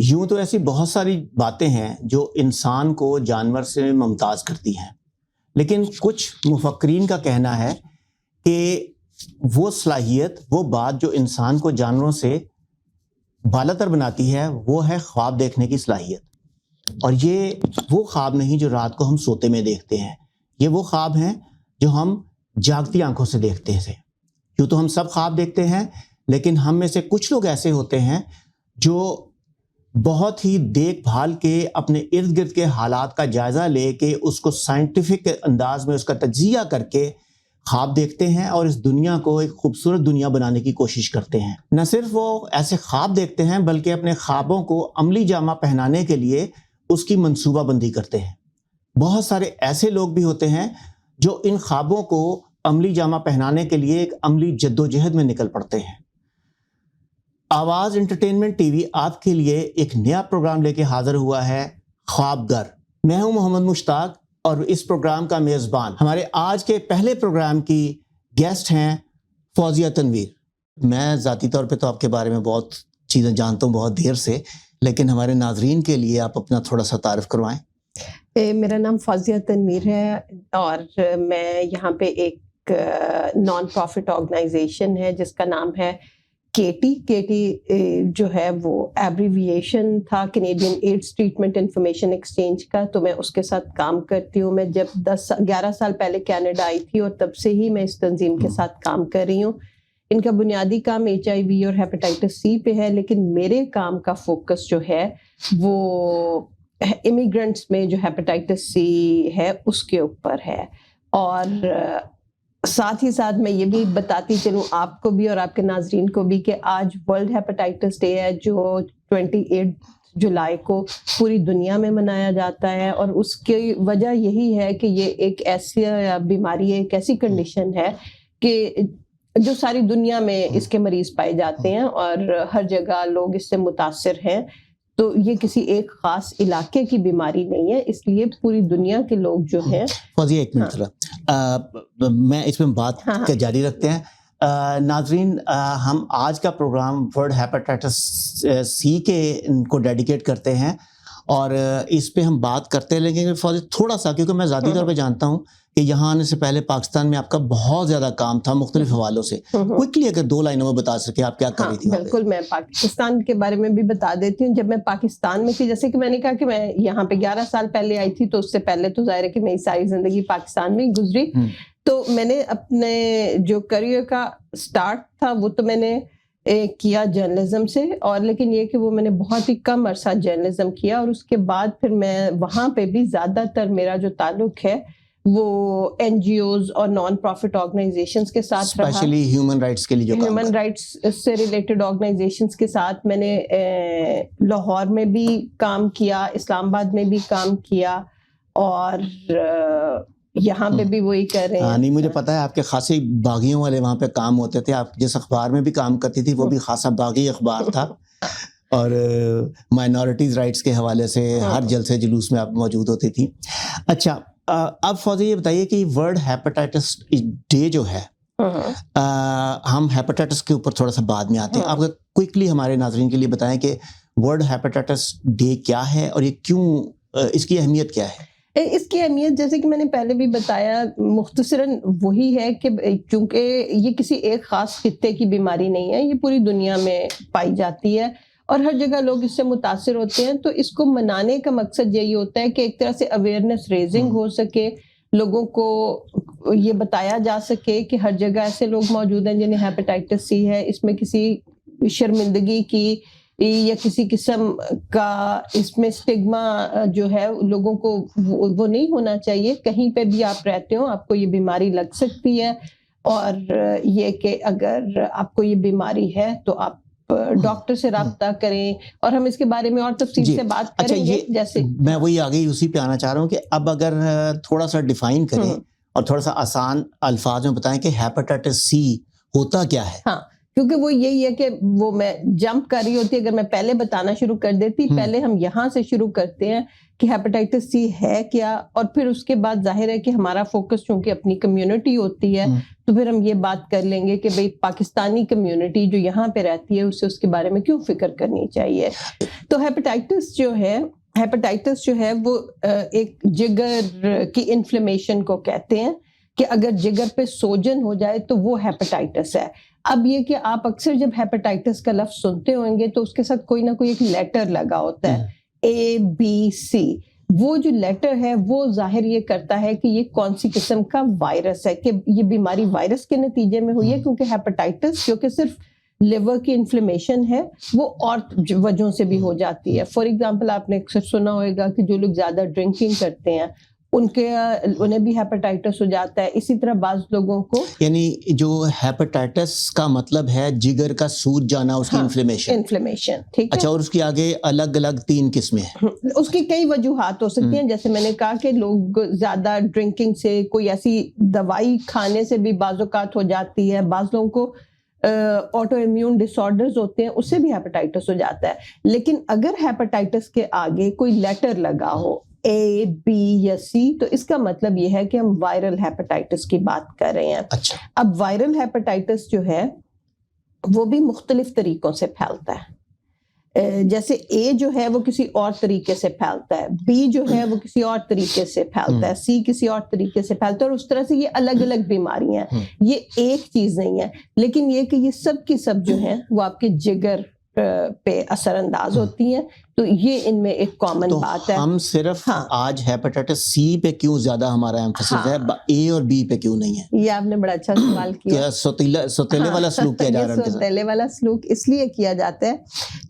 یوں تو ایسی بہت ساری باتیں ہیں جو انسان کو جانور سے ممتاز کرتی ہیں، لیکن کچھ مفکرین کا کہنا ہے کہ وہ صلاحیت، وہ بات جو انسان کو جانوروں سے بالاتر بناتی ہے، وہ ہے خواب دیکھنے کی صلاحیت۔ اور یہ وہ خواب نہیں جو رات کو ہم سوتے میں دیکھتے ہیں، یہ وہ خواب ہیں جو ہم جاگتی آنکھوں سے دیکھتے ہیں۔ یوں تو ہم سب خواب دیکھتے ہیں، لیکن ہم میں سے کچھ لوگ ایسے ہوتے ہیں جو بہت ہی دیکھ بھال کے اپنے ارد گرد کے حالات کا جائزہ لے کے اس کو سائنٹیفک انداز میں اس کا تجزیہ کر کے خواب دیکھتے ہیں اور اس دنیا کو ایک خوبصورت دنیا بنانے کی کوشش کرتے ہیں۔ نہ صرف وہ ایسے خواب دیکھتے ہیں بلکہ اپنے خوابوں کو عملی جامہ پہنانے کے لیے اس کی منصوبہ بندی کرتے ہیں۔ بہت سارے ایسے لوگ بھی ہوتے ہیں جو ان خوابوں کو عملی جامہ پہنانے کے لیے ایک عملی جدوجہد میں نکل پڑتے ہیں۔ آواز انٹرٹینمنٹ ٹی وی آپ کے لیے ایک نیا پروگرام لے کے حاضر ہوا ہے، خواب گر۔ میں ہوں محمد مشتاق اور اس پروگرام کا میزبان ہمارے آج کے پہلے پروگرام کی گیسٹ ہیں فوزیہ تنویر۔ میں ذاتی طور پہ تو آپ کے بارے میں بہت چیزیں جانتا ہوں بہت دیر سے، لیکن ہمارے ناظرین کے لیے آپ اپنا تھوڑا سا تعارف کروائیں۔ میرا نام فوزیہ تنویر ہے اور میں یہاں پہ ایک نان پروفٹ آرگنائزیشن ہے جس کا نام ہے کیٹی جو ہے وہ ایبریویشن تھا Canadian AIDS treatment information exchange کا، تو میں اس کے ساتھ کام کرتی ہوں۔ میں جب 11 سال پہلے کینیڈا آئی تھی اور تب سے ہی میں اس تنظیم کے ساتھ کام کر رہی ہوں۔ ان کا بنیادی کام HIV اور ہیپاٹائٹس C پہ ہے، لیکن میرے کام کا فوکس جو ہے وہ امیگرنٹس میں جو ہیپاٹائٹس C ہے اس کے اوپر ہے۔ اور ساتھ ہی ساتھ میں یہ بھی بتاتی چلوں آپ کو بھی اور آپ کے ناظرین کو بھی کہ آج ورلڈ ہیپاٹائٹس ڈے ہے جو 28 جولائی کو پوری دنیا میں منایا جاتا ہے، اور اس کی وجہ یہی ہے کہ یہ ایک ایسی بیماری ہے، ایک ایسی کنڈیشن ہے کہ جو ساری دنیا میں اس کے مریض پائے جاتے ہیں اور ہر جگہ لوگ اس سے متاثر ہیں۔ تو یہ کسی ایک خاص علاقے کی بیماری نہیں ہے، اس لیے پوری دنیا کے لوگ جو ہیں۔ فوزیہ ایک منٹ ذرا میں اس میں بات جاری رکھتے ہیں۔ ناظرین، ہم آج کا پروگرام ورلڈ ہیپاٹائٹس C کے کو ڈیڈیکیٹ کرتے ہیں اور اس پہ ہم بات کرتے ہیں، لیکن فوزیہ تھوڑا سا، کیونکہ میں ذاتی طور پہ جانتا ہوں کہ یہاں آنے سے پہلے پاکستان میں آپ کا بہت زیادہ کام تھا مختلف حوالوں سے، کوئکلی اگر 2 لائنوں میں بتا سکے آپ کیا کر رہی تھی؟ بالکل، میں پاکستان کے بارے میں بھی بتا دیتی ہوں۔ جب میں پاکستان میں تھی، جیسے کہ میں نے کہا کہ میں یہاں پہ 11 سال پہلے آئی تھی، تو اس سے پہلے تو ظاہر ہے کہ میری ساری زندگی پاکستان میں ہی گزری۔ تو میں نے اپنے جو کریئر کا سٹارٹ تھا وہ تو میں نے کیا جرنلزم سے، اور لیکن یہ کہ وہ میں نے بہت ہی کم عرصہ جرنلزم کیا، اور اس کے بعد پھر میں وہاں پہ بھی زیادہ تر میرا جو تعلق ہے وہ NGOز اور نان پروفٹ آرگنائزیشنز کے ساتھ رہا، اسپیشلی ہیومن رائٹس کے لیے، ہیومن رائٹس سے ریلیٹڈ آرگنائزیشنز کے ساتھ میں نے لاہور میں بھی کام کیا، اسلام آباد میں بھی کام کیا، اور یہاں پہ بھی وہی کر رہے ہیں۔ نہیں، مجھے پتا ہے آپ کے خاصی باغیوں والے وہاں پہ کام ہوتے تھے، آپ جس اخبار میں بھی کام کرتی تھی وہ بھی خاصا باغی اخبار تھا، اور مائنورٹیز رائٹس کے حوالے سے ہر جلسے جلوس میں آپ موجود ہوتی تھی۔ اچھا، اب فوزیہ یہ بتائیے کہ ورلڈ ہیپاٹائٹس ڈے جو ہے، ہم ہیپاٹائٹس کے اوپر تھوڑا سا بعد میں آتے ہیں، آپ کوئکلی ہمارے ناظرین کے لیے بتائیں کہ ورلڈ ہیپاٹائٹس ڈے کیا ہے اور یہ کیوں، اس کی اہمیت کیا ہے؟ اس کی اہمیت جیسے کہ میں نے پہلے بھی بتایا مختصراً وہی ہے کہ چونکہ یہ کسی ایک خاص خطے کی بیماری نہیں ہے، یہ پوری دنیا میں پائی جاتی ہے اور ہر جگہ لوگ اس سے متاثر ہوتے ہیں۔ تو اس کو منانے کا مقصد یہی ہوتا ہے کہ ایک طرح سے اویئرنیس ریزنگ ہو سکے، لوگوں کو یہ بتایا جا سکے کہ ہر جگہ ایسے لوگ موجود ہیں جنہیں ہیپاٹائٹس C ہے، اس میں کسی شرمندگی کی یا کسی قسم کا اس میں اسٹگما جو ہے لوگوں کو وہ نہیں ہونا چاہیے۔ کہیں پہ بھی آپ رہتے ہو آپ کو یہ بیماری لگ سکتی ہے، اور یہ کہ اگر آپ کو یہ بیماری ہے تو آپ ڈاکٹر سے رابطہ کریں، اور ہم اس کے بارے میں اور تفصیل سے بات کریں گے۔ جیسے میں وہی آگے اسی پہ آنا چاہ رہا ہوں کہ اب اگر تھوڑا سا ڈیفائن کریں اور تھوڑا سا آسان الفاظ میں بتائیں کہ ہیپاٹائٹس C ہوتا کیا ہے؟ ہاں، کیونکہ وہ یہی ہے کہ وہ میں جمپ کر رہی ہوتی، اگر میں پہلے بتانا شروع کر دیتی، پہلے ہم یہاں سے شروع کرتے ہیں کہ ہیپاٹائٹس سی ہے کیا، اور پھر اس کے بعد ظاہر ہے کہ ہمارا فوکس چونکہ اپنی کمیونٹی ہوتی ہے تو پھر ہم یہ بات کر لیں گے کہ بھئی پاکستانی کمیونٹی جو یہاں پہ رہتی ہے اسے اس کے بارے میں کیوں فکر کرنی چاہیے. تو ہیپاٹائٹس جو ہے وہ ایک جگر کی انفلیمیشن کو کہتے ہیں کہ اگر جگر پہ سوجن ہو جائے تو وہ ہیپاٹائٹس ہے. اب یہ کہ آپ اکثر جب ہیپاٹائٹس کا لفظ سنتے ہوں گے تو اس کے ساتھ کوئی نہ کوئی ایک لیٹر لگا ہوتا ہے، ABC. وہ جو لیٹر ہے وہ ظاہر یہ کرتا ہے کہ یہ کون سی قسم کا وائرس ہے، کہ یہ بیماری وائرس کے نتیجے میں ہوئی ہے، کیونکہ ہیپاٹائٹس جو کہ صرف لیور کی انفلیمیشن ہے وہ اور وجہوں سے بھی ہو جاتی ہے. فار ایگزامپل آپ نے اکثر سنا ہوئے گا کہ جو لوگ زیادہ ڈرنکنگ کرتے ہیں انہیں بھی ہیپاٹائٹس ہو جاتا ہے. اسی طرح بعض لوگوں کو، یعنی جو ہیپاٹائٹس کا مطلب ہے جگر کا سوج جانا، اس کی انفلیمیشن، ٹھیک ہے. اچھا، اور اس کی آگے الگ الگ 3 قسمیں ہیں. اس کی کئی وجوہات ہو سکتی ہیں، جیسے میں نے کہا کہ لوگ زیادہ ڈرنکنگ سے، کوئی ایسی دوائی کھانے سے بھی بعض اوقات ہو جاتی ہے. بعض لوگوں کو آٹو امیون ڈس آرڈرز ہوتے ہیں، اس سے بھی ہیپاٹائٹس ہو جاتا ہے. لیکن اگر ہیپاٹائٹس کے آگے کوئی لیٹر لگا ہو، A, B یا C، تو اس کا مطلب یہ ہے کہ ہم وائرل ہیپاٹائٹس کی بات کر رہے ہیں. اچھا، اب وائرل ہیپاٹائٹس جو ہے وہ بھی مختلف طریقوں سے پھیلتا ہے. جیسے A جو ہے وہ کسی اور طریقے سے پھیلتا ہے، B جو ہے وہ کسی اور طریقے سے پھیلتا ہے، C کسی اور طریقے سے پھیلتا ہے، اور اس طرح سے یہ الگ الگ بیماریاں ہیں. یہ ایک چیز نہیں ہے، لیکن یہ کہ یہ سب کی سب جو ہیں وہ آپ کے جگر پہ اثر انداز ہوتی ہیں. تو یہ ان میں ایک کامن بات ہے. ہم صرف آج ہیپاٹائٹس سی پہ کیوں زیادہ ہمارا ایمفسس ہے، اے اور بی پہ کیوں نہیں ہے؟ یہ آپ نے بڑا اچھا سوال کیا. سوتیلے والا سلوک کیا جا رہا ہے. سوتیلے والا سلوک اس لیے کیا جاتا ہے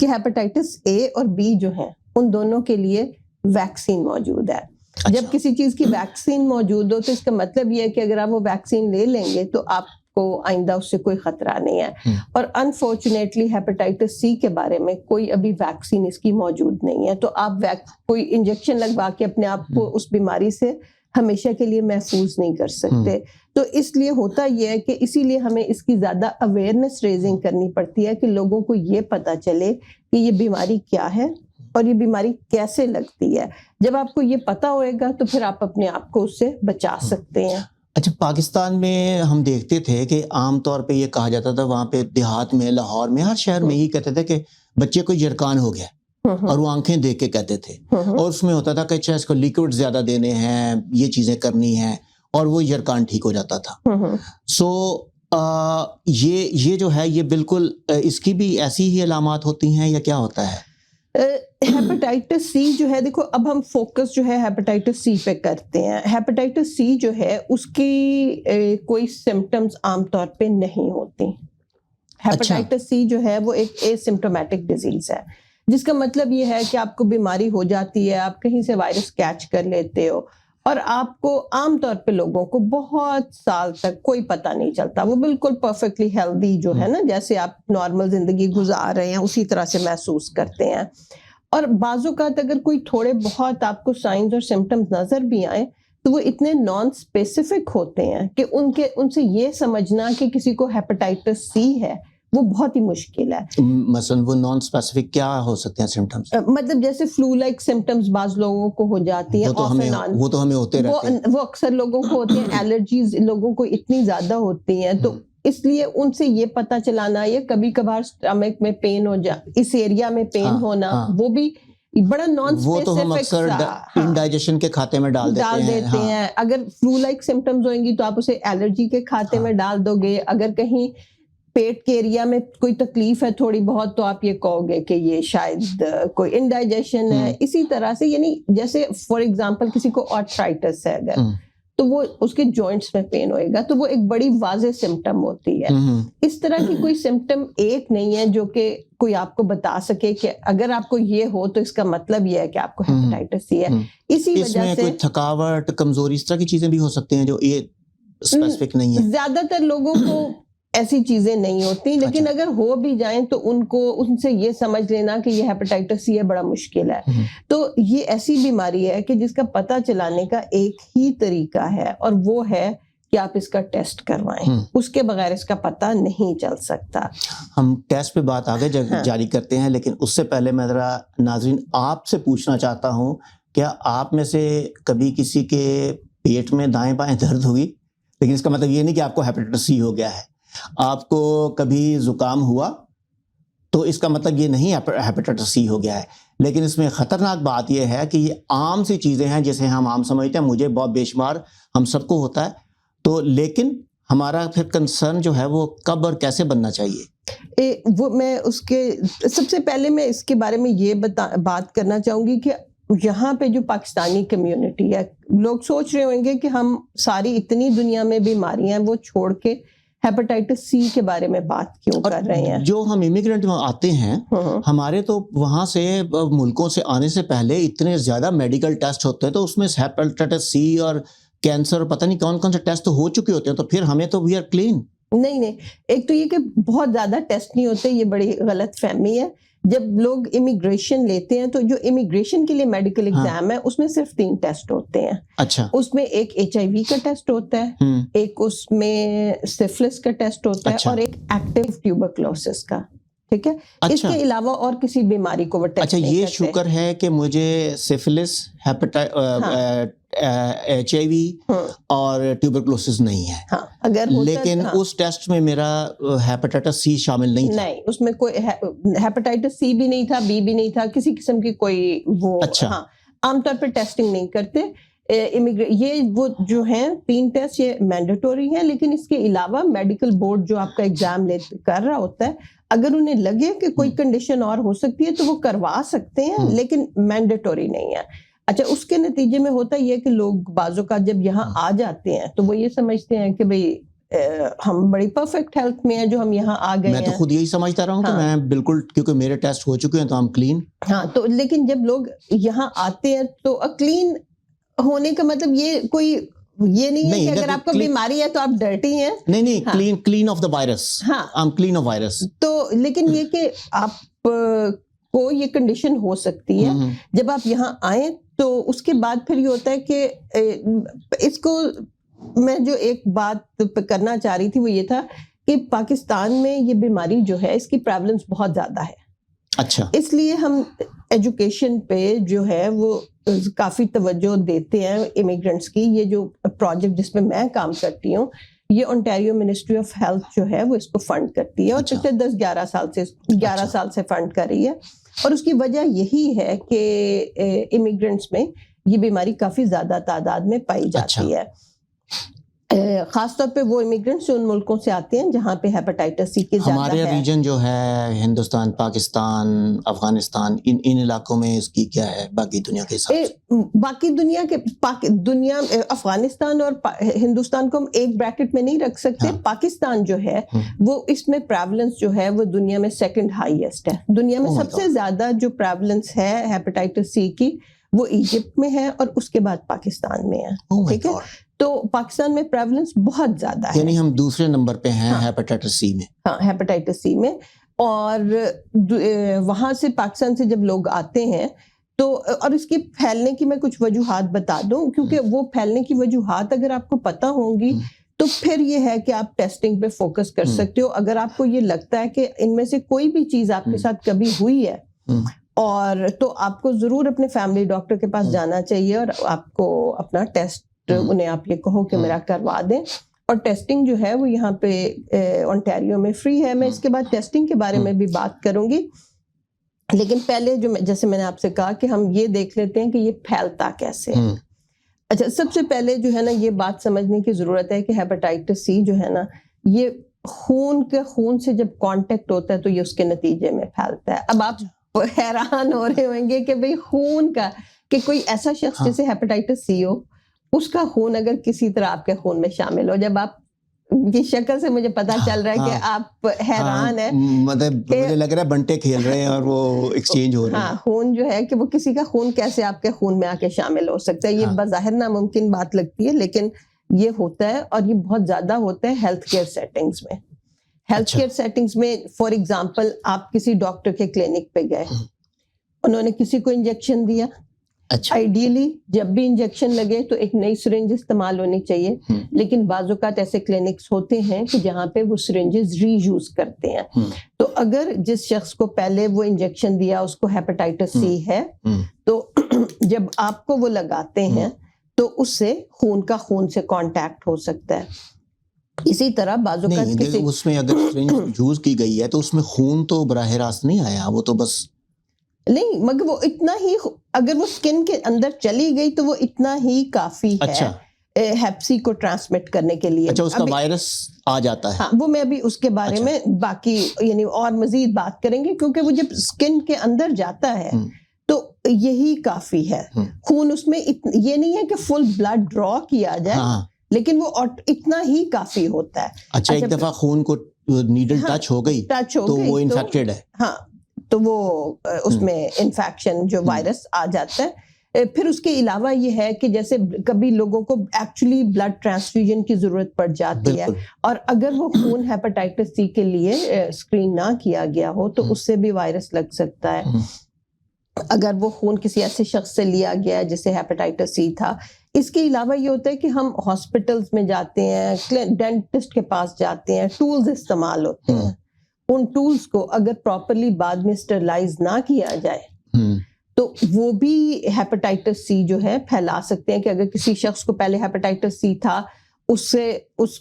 کہ ہیپاٹائٹس اے اور بی جو ہیں ان دونوں کے لیے ویکسین موجود ہے. جب کسی چیز کی ویکسین موجود ہو تو اس کا مطلب یہ ہے کہ اگر آپ وہ ویکسین لے لیں گے تو آپ کو آئندہ اس سے کوئی خطرہ نہیں ہے. اور انفارچونیٹلی ہیپاٹائٹس سی کے بارے میں کوئی ابھی ویکسین اس کی موجود نہیں ہے. تو آپ کوئی انجیکشن لگوا کے اپنے آپ کو اس بیماری سے ہمیشہ کے لیے محفوظ نہیں کر سکتے. تو اس لیے ہوتا یہ ہے کہ اسی لیے ہمیں اس کی زیادہ اویئرنیس ریزنگ کرنی پڑتی ہے کہ لوگوں کو یہ پتا چلے کہ یہ بیماری کیا ہے اور یہ بیماری کیسے لگتی ہے. جب آپ کو یہ پتا ہوئے گا تو پھر آپ اپنے آپ کو اس سے بچا سکتے ہیں. اچھا، پاکستان میں ہم دیکھتے تھے کہ عام طور پہ یہ کہا جاتا تھا، وہاں پہ دیہات میں، لاہور میں، ہر شہر میں یہ کہتے تھے کہ بچے کو جرکان ہو گیا، اور وہ آنکھیں دیکھ کے کہتے تھے، اور اس میں ہوتا تھا کہ اچھا اس کو لیکوڈ زیادہ دینے ہیں، یہ چیزیں کرنی ہیں، اور وہ جرکان ٹھیک ہو جاتا تھا. سو یہ جو ہے یہ بالکل اس کی بھی ایسی ہی علامات ہوتی ہیں یا کیا ہوتا ہے؟ ہیپاٹائٹس سی جو ہے، دیکھو اب ہم فوکس جو ہے ہیپاٹائٹس سی پہ کرتے ہیں. ہیپاٹائٹس سی جو ہے اس کی کوئی سمٹمز عام طور پہ نہیں ہوتی. ہیپاٹائٹس سی جو ہے وہ ایک اے سمپٹومیٹک ڈیزیز ہے، جس کا مطلب یہ ہے کہ آپ کو بیماری ہو جاتی ہے، آپ کہیں سے وائرس کیچ کر لیتے ہو، اور آپ کو عام طور پہ لوگوں کو بہت سال تک کوئی پتہ نہیں چلتا. وہ بالکل پرفیکٹلی ہیلدی جو ہے نا، جیسے آپ نارمل زندگی گزار رہے ہیں اسی طرح سے محسوس کرتے ہیں. اور بعض اوقات اگر کوئی تھوڑے بہت آپ کو سائنز اور سمٹمز نظر بھی آئیں تو وہ اتنے نان اسپیسیفک ہوتے ہیں کہ ان سے یہ سمجھنا کہ کسی کو ہیپاٹائٹس سی ہے وہ بہت ہی مشکل ہے. مثلا وہ نان اسپیسیفک کیا ہو سکتے ہیں سمٹمز؟ مطلب جیسے فلو لائک سمٹمز بعض لوگوں کو ہو جاتی ہیں، وہ تو ہمیں ہوتے رہتے ہیں، وہ اکثر لوگوں کو ہوتے ہیں. الرجیز لوگوں کو اتنی زیادہ ہوتی ہیں، تو اس لیے ان سے یہ پتہ چلانا، یہ کبھی کبھار اسٹمک میں پین ہو اس ایریا میں پین ہونا، وہ بھی بڑا نان وہ تو ہم اکثر انڈائجیشن کے کھاتے میں ڈال دیتے ہیں. اگر فلو لائک سمٹمز ہوئیں گی تو آپ اسے الرجی کے کھاتے میں ڈال دو گے. اگر کہیں پیٹ کے ایریا میں کوئی تکلیف ہے تھوڑی بہت تو آپ یہ کہو گے کہ یہ شاید کوئی انڈائجیشن ہے. اسی طرح سے یعنی جیسے فار ایگزامپل کسی کو آرتھرائٹس ہے اگر، تو وہ اس کے جوائنٹس میں پین ہوئے گا، تو وہ ایک بڑی واضح سمٹم ہوتی ہے. اس طرح کی کوئی سمٹم ایک نہیں ہے جو کہ کوئی آپ کو بتا سکے کہ اگر آپ کو یہ ہو تو اس کا مطلب یہ ہے کہ آپ کو ہیپاٹائٹس سی ہے. اسی وجہ سے کوئی تھکاوٹ، کمزوری، اس طرح کی چیزیں بھی ہو سکتی ہیں جو یہ اسپیسیفک نہیں ہے. زیادہ تر لوگوں کو ایسی چیزیں نہیں ہوتی، لیکن اگر ہو بھی جائیں تو ان سے یہ سمجھ لینا کہ یہ ہیپاٹائٹس سی ہے بڑا مشکل ہے. تو یہ ایسی بیماری ہے کہ جس کا پتہ چلانے کا ایک ہی طریقہ ہے، اور وہ ہے کہ آپ اس کا ٹیسٹ کروائیں. اس کے بغیر اس کا پتہ نہیں چل سکتا. ہم ٹیسٹ پہ بات آگے جاری کرتے ہیں، لیکن اس سے پہلے میں ذرا ناظرین آپ سے پوچھنا چاہتا ہوں، کیا آپ میں سے کبھی کسی کے پیٹ میں دائیں بائیں درد ہوئی؟ لیکن اس کا مطلب یہ نہیں کہ آپ کو ہیپیٹائٹس سی ہو گیا ہے. آپ کو کبھی زکام ہوا تو اس کا مطلب یہ نہیں ہیپیٹائٹس سی ہو گیا ہے. لیکن اس میں خطرناک بات یہ ہے کہ یہ عام سی چیزیں ہیں جسے ہم عام سمجھتے ہیں، مجھے بہت بے شمار ہم سب کو ہوتا ہے. تو لیکن ہمارا پھر کنسرن جو ہے وہ کب اور کیسے بننا چاہیے؟ وہ میں اس کے سب سے پہلے میں اس کے بارے میں یہ بات کرنا چاہوں گی کہ یہاں پہ جو پاکستانی کمیونٹی ہے، لوگ سوچ رہے ہوں گے کہ ہم ساری اتنی دنیا میں بیماریاں وہ چھوڑ کے ہیپیٹائٹس سی کے بارے میں بات کیوں کر رہے ہیں. جو ہم امیگرینٹ آتے ہیں ہمارے تو وہاں سے ملکوں سے آنے سے پہلے اتنے زیادہ میڈیکل ٹیسٹ ہوتے ہیں، تو اس میں ہیپیٹائٹس سی اور کینسر پتہ نہیں کون کون سے ٹیسٹ ہو چکے ہوتے ہیں، تو پھر ہمیں تو وی آر کلین. نہیں، ایک تو یہ کہ بہت زیادہ ٹیسٹ نہیں ہوتے، یہ بڑی غلط فہمی ہے. جب لوگ امیگریشن لیتے ہیں تو جو امیگریشن کے لیے میڈیکل ایگزام ہے اس میں صرف 3 ٹیسٹ ہوتے ہیں. اچھا. اس میں ایک HIV کا ٹیسٹ ہوتا ہے، ایک اس میں سفلس کا ٹیسٹ ہوتا ہے، اور ایک ایکٹیو ٹیوبرکلوسس کا. ٹھیک ہے. اس کے علاوہ اور کسی بیماری کو وہ ٹیسٹ نہیں کرتے. یہ شکر ہے کہ مجھے سفلس، HIV اور ٹیوبرکلوسس نہیں ہے. اگر لیکن اس ٹیسٹ میں میرا ہیپیٹائٹس سی شامل نہیں تھا. نہیں، اس میں کوئی ہیپیٹائٹس سی بھی نہیں تھا، بی بھی نہیں تھا، کسی قسم کی کوئی وہ. عام طور پہ ٹیسٹنگ نہیں کرتے. یہ وہ جو ہیں 3 ٹیسٹ یہ مینڈیٹوری ہیں، لیکن اس کے علاوہ میڈیکل بورڈ جو آپ کا ایگزام کر رہا ہوتا ہے، اگر انہیں لگے کہ کوئی کنڈیشن اور ہو سکتی ہے تو وہ کروا سکتے ہیں، لیکن مینڈیٹوری نہیں ہے. اچھا، اس کے نتیجے میں ہوتا یہ کہ لوگ بعضوں کا جب یہاں آ جاتے ہیں تو وہ یہ سمجھتے ہیں کہ بھئی ہم بڑی پرفیکٹ ہیلتھ میں ہیں جو ہم یہاں آ گئے ہیں. میں تو خود یہی سمجھتا رہا ہوں کہ میں بالکل، کیونکہ میرے ٹیسٹ ہو چکے ہیں تو ہم کلین. تو لیکن جب لوگ یہاں آتے ہیں تو کلین ہونے کا مطلب یہ کوئی یہ نہیں ہے کہ اگر آپ کو بیماری ہے تو آپ ڈرٹی ہیں. نہیں، clean of the virus. Clean of wires. تو لیکن یہ کہ آپ کو یہ کنڈیشن ہو سکتی ہے جب آپ یہاں آئیں، تو اس کے بعد پھر یہ ہوتا ہے کہ اس کو میں جو ایک بات کرنا چاہ رہی تھی وہ یہ تھا کہ پاکستان میں یہ بیماری جو ہے اس کی پریولنس بہت زیادہ ہے. اچھا. اس لیے ہم ایجوکیشن پہ جو ہے وہ کافی توجہ دیتے ہیں امیگرینٹس کی. یہ جو پروجیکٹ جس میں میں کام کرتی ہوں، یہ اونٹاریو منسٹری آف ہیلتھ جو ہے وہ اس کو فنڈ کرتی ہے، اور پچھلے 11 سال سے فنڈ کر رہی ہے. اور اس کی وجہ یہی ہے کہ امیگرینٹس میں یہ بیماری کافی زیادہ تعداد میں پائی جاتی ہے. خاص طور پہ وہ امیگرینٹس جو ان ملکوں سے آتے ہیں جہاں پہ ہیپیٹائٹس سی کے زیادہ ہے. ہمارے ریجن جو ہے ہندوستان، پاکستان، افغانستان، ان علاقوں میں اس کی کیا ہے باقی دنیا کے ساتھ؟ باقی دنیا افغانستان اور ہندوستان کو ہم ایک بریکٹ میں نہیں رکھ سکتے. پاکستان جو ہے وہ اس میں پریولنس جو ہے وہ دنیا میں سیکنڈ ہائیسٹ ہے. دنیا میں سب سے زیادہ جو پریولنس ہے ہیپیٹائٹس سی کی وہ ایجپٹ میں ہے، اور اس کے بعد پاکستان میں ہے. ٹھیک ہے. تو پاکستان میں پریولنس بہت زیادہ ہے، یعنی ہم دوسرے نمبر پہ ہیں ہیپیٹائٹس سی میں. ہیپیٹائٹس سی میں. اور وہاں سے پاکستان سے جب لوگ آتے ہیں تو، اور اس کی پھیلنے کی میں کچھ وجوہات بتا دوں، کیونکہ وہ پھیلنے کی وجوہات اگر آپ کو پتہ ہوں گی تو پھر یہ ہے کہ آپ ٹیسٹنگ پہ فوکس کر سکتے ہو. اگر آپ کو یہ لگتا ہے کہ ان میں سے کوئی بھی چیز آپ کے ساتھ کبھی ہوئی ہے اور تو آپ کو ضرور اپنے فیملی ڈاکٹر کے پاس جانا چاہیے، اور آپ کو اپنا ٹیسٹ انہیں آپ یہ کہو کہ میرا کروا دیں. اور ٹیسٹنگ جو ہے وہ یہاں پہ اونٹاریو میں فری ہے. میں اس کے بعد ٹیسٹنگ کے بارے میں بھی بات کروں گی، لیکن پہلے جو جیسے میں نے آپ سے کہا کہ ہم یہ دیکھ لیتے ہیں کہ یہ پھیلتا کیسے. اچھا، سب سے پہلے جو ہے نا یہ بات سمجھنے کی ضرورت ہے کہ ہیپیٹائٹس سی جو ہے نا یہ خون سے جب کانٹیکٹ ہوتا ہے تو یہ اس کے نتیجے میں پھیلتا ہے. اب آپ حیران ہو رہے ہوں گے کہ بھئی خون کا، کہ کوئی ایسا شخص جسے ہیپیٹائٹس سی ہو، اس کا خون اگر کسی طرح آپ کے خون میں شامل ہو، جب آپ کی شکل سے مجھے پتا چل رہا ہے کہ آپ حیران ہیں، مطلب مجھے لگ رہا ہے بنٹے کھیل رہے ہیں اور وہ ایکسچینج ہو رہے ہیں. خون جو ہے کہ وہ کسی کا خون کیسے آپ کے خون میں آ کے شامل ہو سکتا ہے، یہ بظاہر ناممکن بات لگتی ہے، لیکن یہ ہوتا ہے. اور یہ بہت زیادہ ہوتا ہے ہیلتھ کیئر سیٹنگز میں. ہیلتھ کیئر سیٹنگز میں فار ایگزامپل آپ کسی ڈاکٹر کے کلینک پہ گئے، انہوں نے کسی کو انجیکشن دیا، اچھا آئیڈیلی جب بھی انجیکشن لگے تو ایک نئی سرنج استعمال ہونی چاہیے، لیکن بعض اوقات ایسے کلینکس ہوتے ہیں کہ جہاں پہ وہ سرنجز ری یوز کرتے ہیں. تو اگر جس شخص کو پہلے وہ انجیکشن دیا اس کو ہیپاٹائٹس سی ہے تو جب آپ کو وہ لگاتے ہیں تو اس سے خون سے کانٹیکٹ ہو سکتا ہے. اسی طرح بعض اوقات اس میں اگر سرنج یوز کی گئی ہے تو اس میں خون تو براہ راست نہیں آیا، وہ تو بس نہیں، مگر وہ اتنا ہی، اگر وہ اسکن کے اندر چلی گئی تو وہ اتنا ہی کافی ہے ہیپ سی کو ٹرانسمٹ کرنے کے لیے. اچھا، اس کا وائرس آ جاتا ہے. ہاں، وہ میں ابھی اس کے بارے میں باقی یعنی اور مزید بات کریں گے، کیونکہ وہ جب اسکن کے اندر جاتا ہے تو یہی کافی ہے. خون اس میں یہ نہیں ہے کہ فل بلڈ ڈرا کیا جائے، لیکن وہ اتنا ہی کافی ہوتا ہے. اچھا، ایک دفعہ خون کو نیڈل ٹچ ہو گئی تو وہ انفیکٹڈ ہے. ہاں، تو وہ اس میں انفیکشن جو وائرس آ جاتا ہے. پھر اس کے علاوہ یہ ہے کہ جیسے کبھی لوگوں کو ایکچولی بلڈ ٹرانسفیوژن کی ضرورت پڑ جاتی ہے، اور اگر وہ خون ہیپاٹائٹس سی کے لیے اسکرین نہ کیا گیا ہو تو اس سے بھی وائرس لگ سکتا ہے. اگر وہ خون کسی ایسے شخص سے لیا گیا جسے ہیپاٹائٹس سی تھا. اس کے علاوہ یہ ہوتا ہے کہ ہم ہاسپٹلس میں جاتے ہیں، ڈینٹسٹ کے پاس جاتے ہیں، ٹولز استعمال ہوتے ہیں. ان ٹولز کو اگر پراپرلی بعد میں اسٹرلائز نہ کیا جائے تو وہ بھی ہیپاٹائٹس سی جو ہے پھیلا سکتے ہیں. کہ اگر کسی شخص کو پہلے ہیپاٹائٹس سی تھا، اس سے اس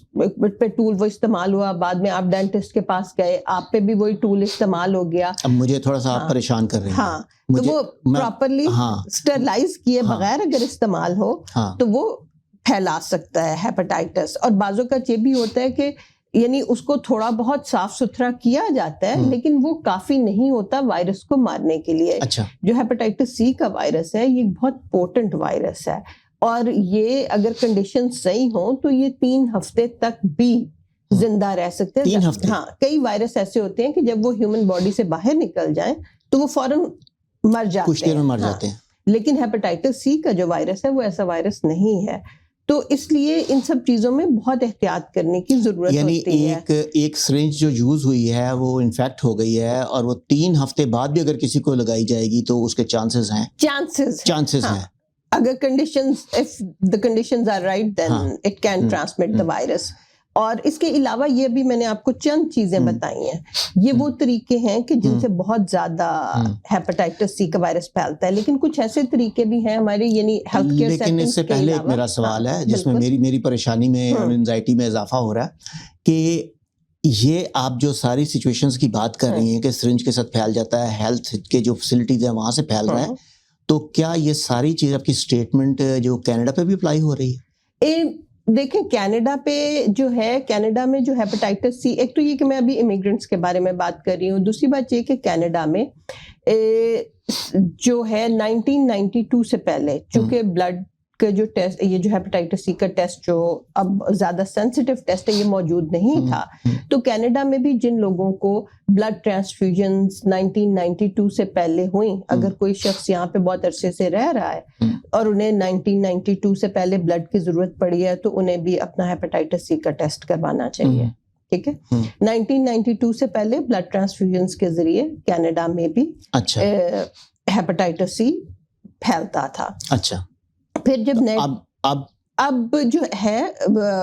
پہ ٹول وہ استعمال ہوا، بعد میں آپ ڈینٹسٹ کے پاس گئے، آپ پہ بھی وہی ٹول استعمال ہو گیا. اب مجھے تھوڑا سا آپ پریشان کر رہے ہیں. ہاں، تو وہ پراپرلی اسٹرلائز کیے بغیر اگر استعمال ہو تو وہ پھیلا سکتا ہے ہیپاٹائٹس. اور بعضوں کا یہ بھی ہوتا ہے کہ یعنی اس کو تھوڑا بہت صاف ستھرا کیا جاتا ہے، لیکن وہ کافی نہیں ہوتا وائرس کو مارنے کے لیے. جو ہیپاٹائٹس سی کا وائرس ہے یہ بہت پوٹنٹ وائرس ہے، اور یہ اگر کنڈیشن صحیح ہوں تو یہ 3 ہفتے تک بھی زندہ رہ سکتے ہیں. 3 ہفتے؟ ہاں، کئی وائرس ایسے ہوتے ہیں کہ جب وہ ہیومن باڈی سے باہر نکل جائیں تو وہ فوراً مر جاتے ہیں، کچھ دیر میں مر جاتے ہیں. لیکن ہیپاٹائٹس سی کا جو وائرس ہے وہ ایسا وائرس نہیں ہے. تو اس لیے ان سب چیزوں میں بہت احتیاط کرنے کی ضرورت ہوتی ہے. یعنی ایک سرنج جو یوز ہوئی ہے وہ انفیکٹ ہو گئی ہے، اور وہ 3 ہفتے بعد بھی اگر کسی کو لگائی جائے گی تو اس کے چانسز ہیں. اگر if the conditions are right then it can transmit the virus. اور اس کے علاوہ یہ بھی میں نے آپ کو چند چیزیں بتائی ہیں. یہ وہ طریقے ہیں کہ جن سے بہت زیادہ ہیپاٹائٹس سی کا وائرس پھیلتا ہے، لیکن کچھ ایسے طریقے بھی ہیں ہمارے یعنی ہیلتھ کیئر سیٹنگز کے علاوہ. لیکن اس سے پہلے ایک میرا سوال ہے جس میں میری پریشانی میں انزائٹی میں اضافہ ہو رہا ہے کہ یہ آپ جو ساری سچویشنز کی بات کر رہی ہیں کہ سرنج کے ساتھ پھیل جاتا ہے، ہیلتھ کے جو فیسلٹیز ہیں وہاں سے پھیل رہا ہے، تو کیا یہ ساری چیز آپ کی اسٹیٹمنٹ جو کینیڈا پہ بھی اپلائی ہو رہی ہے؟ دیکھیں، کینیڈا پہ جو ہے، کینیڈا میں جو ہیپاٹائٹس سی، ایک تو یہ کہ میں ابھی امیگرینٹس کے بارے میں بات کر رہی ہوں، دوسری بات یہ کہ کینیڈا میں جو ہے 1992 سے پہلے چونکہ بلڈ کا جو ٹیسٹ، یہ جو ہیپاٹائٹس سی کا ٹیسٹ جو اب زیادہ سینسیٹیو ٹیسٹ ہے، یہ موجود نہیں تھا. تو کینیڈا میں بھی جن لوگوں کو بلڈ ٹرانسفیوژنز 1992 سے پہلے ہوئیں، اگر کوئی شخص یہاں پہ بہت عرصے سے رہ رہا ہے اور انہیں 1992 سے پہلے بلڈ کی ضرورت پڑی ہے تو انہیں بھی اپنا ہیپاٹائٹس سی کا ٹیسٹ کروانا چاہیے. ٹھیک ہے، 1992 سے پہلے بلڈ ٹرانسفیوژنز کے ذریعے کینیڈا میں بھی ہیپاٹائٹس سی پھیلتا تھا. اچھا، پھر جب اب جو ہے،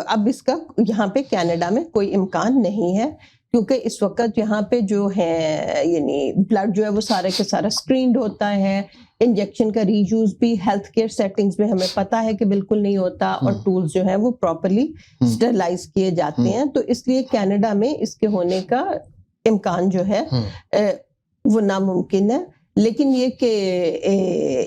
اب اس کا یہاں پہ کینیڈا میں کوئی امکان نہیں ہے، کیونکہ اس وقت یہاں پہ جو ہے یعنی بلڈ جو ہے وہ سارے کے سارا اسکرینڈ ہوتا ہے. انجیکشن کا ری یوز بھی ہیلتھ کیئر سیٹنگز میں ہمیں پتا ہے کہ بالکل نہیں ہوتا، اور ٹولز جو ہیں وہ پراپرلی اسٹرلائز کیے جاتے ہیں. تو اس لیے کینیڈا میں اس کے ہونے کا امکان جو ہے وہ ناممکن ہے. لیکن یہ کہ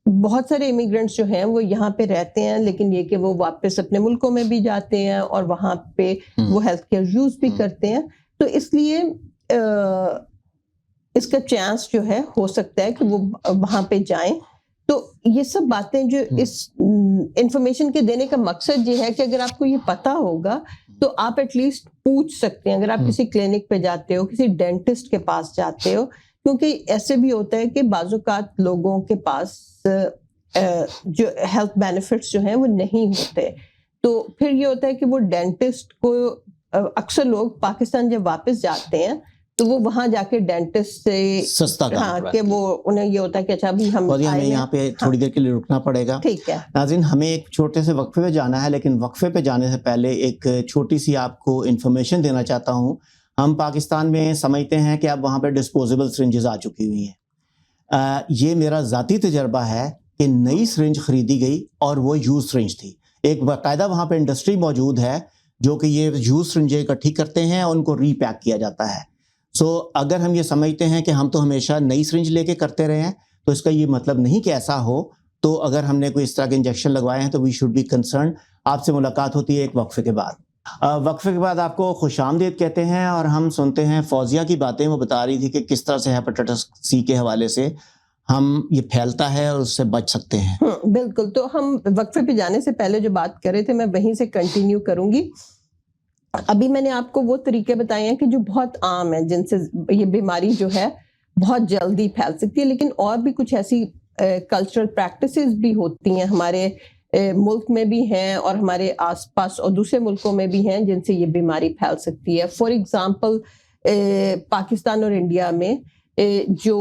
بہت سارے امیگرینٹس جو ہیں وہ یہاں پہ رہتے ہیں، لیکن یہ کہ وہ واپس اپنے ملکوں میں بھی جاتے ہیں اور وہاں پہ وہ ہیلتھ کیئر یوز بھی کرتے ہیں. تو اس لیے اس کا چانس جو ہے ہو سکتا ہے کہ وہ وہاں پہ جائیں. تو یہ سب باتیں جو اس انفارمیشن کے دینے کا مقصد یہ ہے کہ اگر آپ کو یہ پتا ہوگا تو آپ ایٹ لیسٹ پوچھ سکتے ہیں. اگر آپ کسی کلینک پہ جاتے ہو، کسی ڈینٹسٹ کے پاس جاتے ہو، کیونکہ ایسے بھی ہوتا ہے کہ بعض اوقات لوگوں کے پاس جو ہیلتھ بینیفٹس جو ہیں وہ نہیں ہوتے. تو پھر یہ ہوتا ہے کہ وہ ڈینٹسٹ کو، اکثر لوگ پاکستان جب واپس جاتے ہیں تو وہ وہاں جا کے ڈینٹسٹ سے سستا کام ہاں کرواتی کہ وہ انہیں یہ ہوتا ہے کہ اچھا ابھی ہم اور ہمیں یہاں پہ تھوڑی دیر کے لیے رکنا پڑے گا. ٹھیک ہے. ناظرین ہمیں ایک چھوٹے سے وقفے پہ جانا ہے, لیکن وقفے پہ جانے سے پہلے ایک چھوٹی سی آپ کو انفارمیشن دینا چاہتا ہوں. ہم پاکستان میں سمجھتے ہیں کہ اب وہاں پہ ڈسپوزیبل سرنجز آ چکی ہوئی ہیں. یہ میرا ذاتی تجربہ ہے کہ نئی سرنج خریدی گئی اور وہ یوز سرنج تھی. ایک باقاعدہ وہاں پہ انڈسٹری موجود ہے جو کہ یہ یوز سرنجیں اکٹھی کرتے ہیں اور ان کو ری پیک کیا جاتا ہے. سو اگر ہم یہ سمجھتے ہیں کہ ہم تو ہمیشہ نئی سرنج لے کے کرتے رہے ہیں تو اس کا یہ مطلب نہیں کہ ایسا ہو. تو اگر ہم نے کوئی اس طرح کے انجیکشن لگوائے ہیں تو وی شوڈ بی کنسرن. آپ سے ملاقات ہوتی ہے ایک وقفے کے بعد. وقفے کے بعد آپ کو خوش آمدید کہتے ہیں اور ہم سنتے ہیں فوزیہ کی باتیں. وہ بتا رہی تھی کہ کس طرح سے ہیپاٹائٹس سی کے حوالے سے ہم یہ پھیلتا ہے اور اس سے بچ سکتے ہیں. بالکل. تو ہم وقفے پہ جانے سے پہلے جو بات کر رہے تھے میں وہیں سے کنٹینیو کروں گی. ابھی میں نے آپ کو وہ طریقے بتائے ہیں کہ جو بہت عام ہیں جن سے یہ بیماری جو ہے بہت جلدی پھیل سکتی ہے, لیکن اور بھی کچھ ایسی کلچرل پریکٹسز بھی ہوتی ہیں ہمارے ملک میں بھی ہیں اور ہمارے آس پاس اور دوسرے ملکوں میں بھی ہیں جن سے یہ بیماری پھیل سکتی ہے. فار ایگزامپل پاکستان اور انڈیا میں جو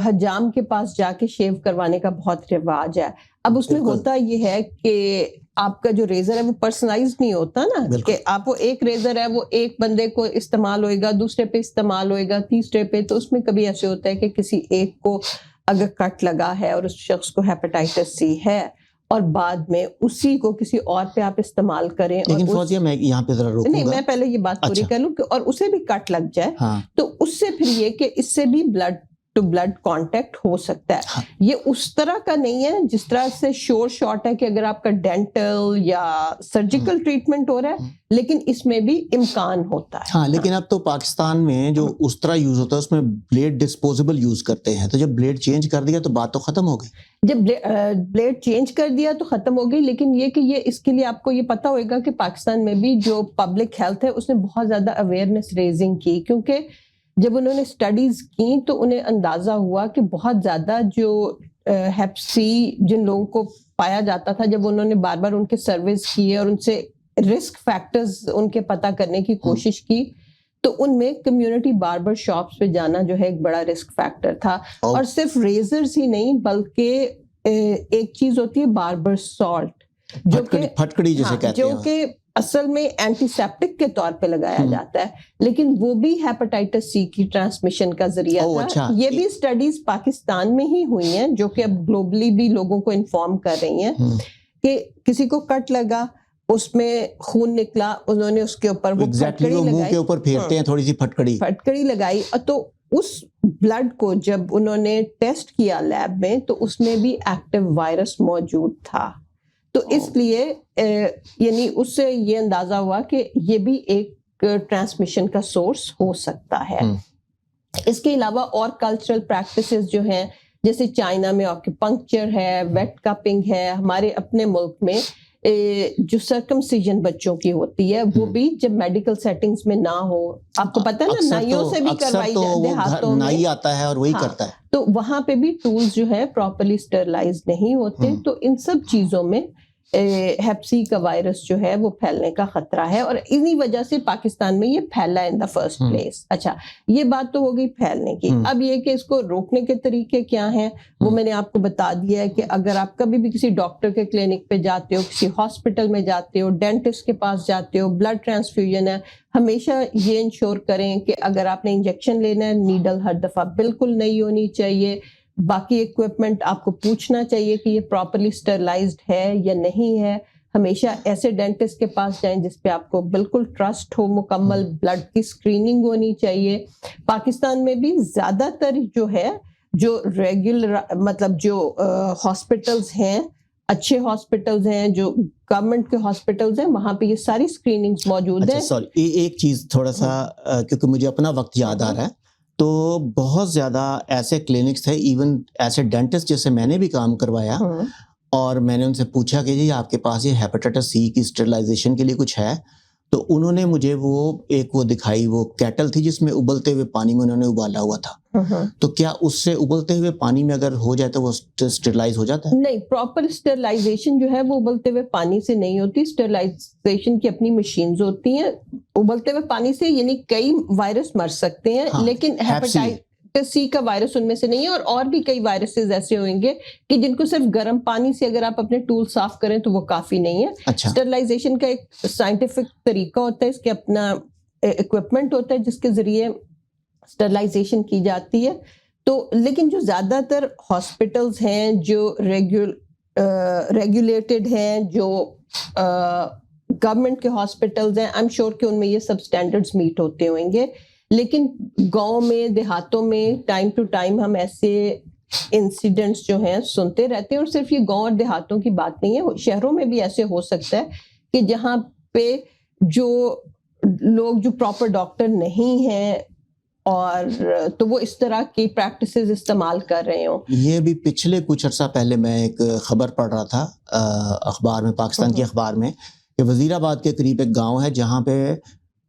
حجام کے پاس جا کے شیو کروانے کا بہت رواج ہے. اب اس میں ہوتا یہ ہے کہ آپ کا جو ریزر ہے وہ پرسنلائز نہیں ہوتا نا, کہ آپ وہ ایک ریزر ہے وہ ایک بندے کو استعمال ہوئے گا, دوسرے پہ استعمال ہوئے گا, تیسرے پہ. تو اس میں کبھی ایسے ہوتا ہے کہ کسی ایک کو اگر کٹ لگا ہے اور اس شخص کو ہیپاٹائٹس سی ہے اور بعد میں اسی کو کسی اور پہ آپ استعمال کریں. لیکن فوزیہ میں یہاں پہ ذرا روکوں گا. نہیں, میں پہلے یہ بات پوری کر لوں کہ اور اسے بھی کٹ لگ جائے تو اس سے پھر یہ کہ اس سے بھی بلڈ ٹو بلڈ کانٹیکٹ ہو سکتا ہے. یہ اس طرح کا نہیں ہے جس طرح سے شور شارٹ ہے کہ اگر آپ کا ڈینٹل یا سرجیکل ٹریٹمنٹ ہو رہا ہے, لیکن اس میں بھی امکان ہوتا ہے. ہاں, لیکن اب تو پاکستان میں جو اس طرح یوز ہوتا ہے اس میں بلیڈ ڈسپوزیبل یوز کرتے ہیں. تو جب بلیڈ چینج کر دیا تو بات تو ختم ہو گئی. جب بلیڈ چینج کر دیا تو ختم ہو گئی, لیکن یہ کہ یہ اس کے لیے آپ کو یہ پتا ہوئے گا کہ پاکستان میں بھی جو پبلک ہیلتھ ہے اس نے بہت زیادہ اویئرنیس ریزنگ کی, کیونکہ جب انہوں نے اسٹڈیز کی تو انہیں اندازہ ہوا کہ بہت زیادہ جو ہیپ سی جن لوگوں کو پایا جاتا تھا, جب انہوں نے بار بار ان کے سروس کیے اور ان سے رسک فیکٹرز ان کے پتہ کرنے کی کوشش کی, تو ان میں کمیونٹی باربر شاپس پہ جانا جو ہے ایک بڑا رسک فیکٹر تھا. اور صرف ریزرز ہی نہیں بلکہ ایک چیز ہوتی ہے باربر سالٹ, جو کہ پھٹکڑی جسے کہتے ہیں, جو کہ اصل میں اینٹی سیپٹک کے طور پہ لگایا جاتا ہے, لیکن وہ بھی ہیپاٹائٹس سی کی ٹرانسمیشن کا ذریعہ تھا. یہ بھی اسٹڈیز پاکستان میں ہی ہوئی ہیں جو کہ اب گلوبلی بھی لوگوں کو انفارم کر رہی ہیں کہ کسی کو کٹ لگا, اس میں خون نکلا, انہوں نے اس کے اوپر وہ پھٹکڑی لگائی, منہ کے اوپر پھیرتے ہیں تھوڑی سی پھٹکڑی لگائی, تو اس بلڈ کو جب انہوں نے ٹیسٹ کیا لیب میں تو اس میں بھی ایکٹیو وائرس موجود تھا. تو اس لیے یعنی اس سے یہ اندازہ ہوا کہ یہ بھی ایک ٹرانسمیشن کا سورس ہو سکتا ہے. اس کے علاوہ اور کلچرل پریکٹسز جو ہیں, جیسے چائنا میں آکیپنکچر ہے, ویٹ کپنگ ہے, ہمارے اپنے ملک میں جو سرکمسیجن بچوں کی ہوتی ہے وہ بھی جب میڈیکل سیٹنگز میں نہ ہو, آپ کو پتہ ہے نا نائیوں سے بھی کروائی جاتی ہے, ہاتھوں میں نائی آتا ہے اور وہی کرتا ہے, تو وہاں پہ بھی ٹولز جو ہے پراپرلی اسٹرلائز نہیں ہوتے. تو ان سب چیزوں میں ہیپ سی کا وائرس جو ہے وہ پھیلنے کا خطرہ ہے, اور انہی وجہ سے پاکستان میں یہ پھیلا ان دا فرسٹ پلیس. اچھا, یہ بات تو ہو گئی پھیلنے کی. اب یہ کہ اس کو روکنے کے طریقے کیا ہیں وہ میں نے آپ کو بتا دیا ہے کہ اگر آپ کبھی بھی کسی ڈاکٹر کے کلینک پہ جاتے ہو, کسی ہاسپٹل میں جاتے ہو, ڈینٹسٹ کے پاس جاتے ہو, بلڈ ٹرانسفیوژن ہے, ہمیشہ یہ انشور کریں کہ اگر آپ نے انجیکشن لینا ہے نیڈل ہر دفعہ بالکل نہیں ہونی چاہیے. باقی ایکوپمنٹ آپ کو پوچھنا چاہیے کہ یہ پراپرلی اسٹرلائزڈ ہے یا نہیں ہے. ہمیشہ ایسے ڈینٹسٹ کے پاس جائیں جس پہ آپ کو بالکل ٹرسٹ ہو. مکمل بلڈ کی اسکریننگ ہونی چاہیے. پاکستان میں بھی زیادہ تر جو ہے جو ریگولر مطلب جو ہاسپٹلز ہیں, اچھے ہاسپٹلز ہیں, جو گورنمنٹ کے ہاسپٹلز ہیں, وہاں پہ یہ ساری اسکریننگز موجود ہیں. سوری, ایک چیز تھوڑا سا کیونکہ مجھے اپنا وقت یاد آ رہا ہے, تو بہت زیادہ ایسے کلینکس تھے, ایون ایسے ڈینٹسٹ جیسے میں نے بھی کام کروایا, اور میں نے ان سے پوچھا کہ جی آپ کے پاس یہ ہیپاٹائٹس سی کی اسٹرلائزیشن کے لیے کچھ ہے؟ تو انہوں نے مجھے وہ دکھائی، وہ کیٹل تھی جس میں ابلتے ہوئے پانی میں انہوں نے ابالا ہوا تھا. تو کیا اس سے ابلتے ہوئے پانی میں اگر ہو جائے تو وہ اسٹرلائز ہو جاتا ہے؟ نہیں، پراپر اسٹرلائزیشن جو ہے وہ ابلتے ہوئے پانی سے نہیں ہوتی. اسٹرلائزیشن کی اپنی مشینز ہوتی ہیں. ابلتے ہوئے پانی سے یعنی کئی وائرس مر سکتے ہیں، لیکن ہیپاٹائٹس سی کا وائرس ان میں سے نہیں ہے. اور بھی کئی وائرسز ایسے ہوئیں گے کہ جن کو صرف گرم پانی سے اگر آپ اپنے ٹول صاف کریں تو وہ کافی نہیں ہے. اسٹرلائزیشن کا ایک سائنٹیفک طریقہ ہوتا ہے، اس کے اپنا اکوپمنٹ ہوتا ہے جس کے ذریعے اسٹرلائزیشن کی جاتی ہے. تو لیکن جو زیادہ تر ہاسپٹلز ہیں جو ریگولیٹڈ ہیں، جو گورنمنٹ کے ہاسپٹلز ہیں، آئی ایم شیور کہ ان میں یہ سب سٹینڈرڈز میٹ ہوتے ہوئیں گے. لیکن گاؤں میں، دیہاتوں میں ٹائم ٹو ٹائم ہم ایسے انسیڈنٹس جو ہیں سنتے رہتے ہیں. اور صرف یہ گاؤں اور دیہاتوں کی بات نہیں ہے، شہروں میں بھی ایسے ہو سکتا ہے کہ جہاں پہ جو لوگ جو پراپر ڈاکٹر نہیں ہیں اور تو وہ اس طرح کی پریکٹسز استعمال کر رہے ہوں. یہ بھی پچھلے کچھ عرصہ پہلے میں ایک خبر پڑھ رہا تھا اخبار میں، پاکستان کی اخبار میں، کہ وزیر آباد کے قریب ایک گاؤں ہے جہاں پہ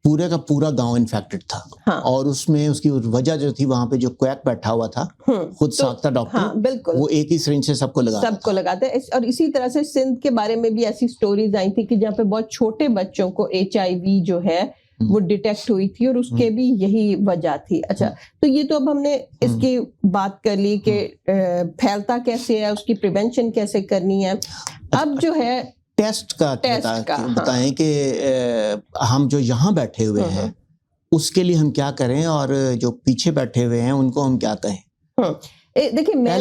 پورے کا پورا گاؤں انفیکٹڈ تھا. اور اس میں اس کی وجہ جو تھی، وہاں پہ جو کویک بیٹھا ہوا تھا خود ساختہ ڈاکٹر، بالکل وہ ایک ہی سرنج سے سب کو لگاتا ہے. اور اسی طرح سے سندھ کے بارے میں بھی ایسی سٹوریز آئی تھی کہ جہاں پہ بہت چھوٹے بچوں کو HIV جو ہے وہ ڈیٹیکٹ ہوئی تھی، اور اس کے بھی یہی وجہ تھی. اچھا، تو یہ تو اب ہم نے اس کی بات کر لی کہ پھیلتا کیسے ہے، اس کی پریونشن کیسے کرنی ہے. اب جو ہے ٹیسٹ کا بتائیں کہ ہم جو یہاں بیٹھے ہوئے ہیں اس کے لیے ہم کیا کریں، اور جو پیچھے بیٹھے ہوئے ہیں ان کو ہم کیا کہیں. دیکھیں، میں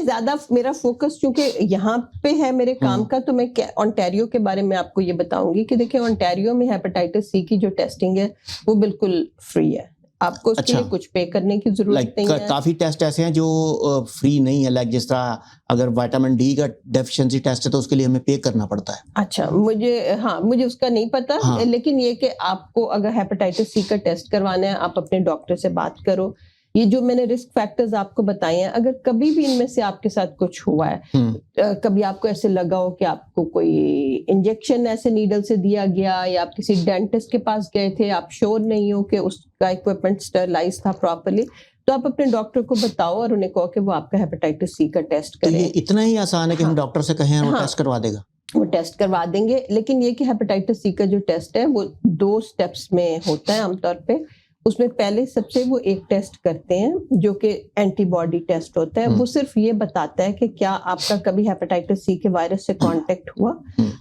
زیادہ میرا فوکس چونکہ یہاں پہ ہے میرے کام کا، تو میں اونٹاریو کے بارے میں آپ کو یہ بتاؤں گی کہ دیکھیں اونٹاریو میں ہیپاٹائٹس سی کی جو ٹیسٹنگ ہے وہ بالکل فری ہے. آپ کو اس کے لیے کچھ پے کرنے کی ضرورت نہیں ہے. کافی ٹیسٹ ایسے ہیں جو فری نہیں ہے، لائک جس طرح اگر وائٹامن ڈی کا ڈیفیشنسی ٹیسٹ ہے تو اس کے لیے ہمیں پے کرنا پڑتا ہے. اچھا، مجھے اس کا نہیں پتا، لیکن یہ کہ آپ کو اگر ہیپاٹائٹس سی کا ٹیسٹ کروانا ہے، آپ اپنے ڈاکٹر سے بات کرو. یہ جو میں نے رسک فیکٹرز آپ کو بتائے ہیں، اگر کبھی بھی ان میں سے آپ کے ساتھ کچھ ہوا ہے، کبھی آپ کو ایسے لگا ہو کہ آپ کو کوئی انجیکشن ایسے نیڈل سے دیا گیا، یا آپ کسی ڈینٹسٹ کے پاس گئے تھے، آپ شور نہیں ہو کہ اس کا اکوپمنٹ اسٹرلائز تھا پراپرلی، تو آپ اپنے ڈاکٹر کو بتاؤ اور انہیں کہو کہ وہ آپ کا ہیپاٹائٹس سی کا ٹیسٹ کریں. یہ اتنا ہی آسان ہے کہ ہم ڈاکٹر سے کہیں وہ ٹیسٹ کروا دے گا؟ وہ ٹیسٹ کروا دیں گے. لیکن یہ کہ ہیپاٹائٹس سی کا جو ٹیسٹ ہے وہ 2 سٹیپس میں ہوتا ہے عام طور پہ. اس میں پہلے سب سے وہ ایک ٹیسٹ کرتے ہیں جو کہ اینٹی باڈی ٹیسٹ ہوتا ہے. وہ صرف یہ بتاتا ہے کہ کیا آپ کا کبھی ہیپاٹائٹس سی کے وائرس سے کانٹیکٹ ہوا.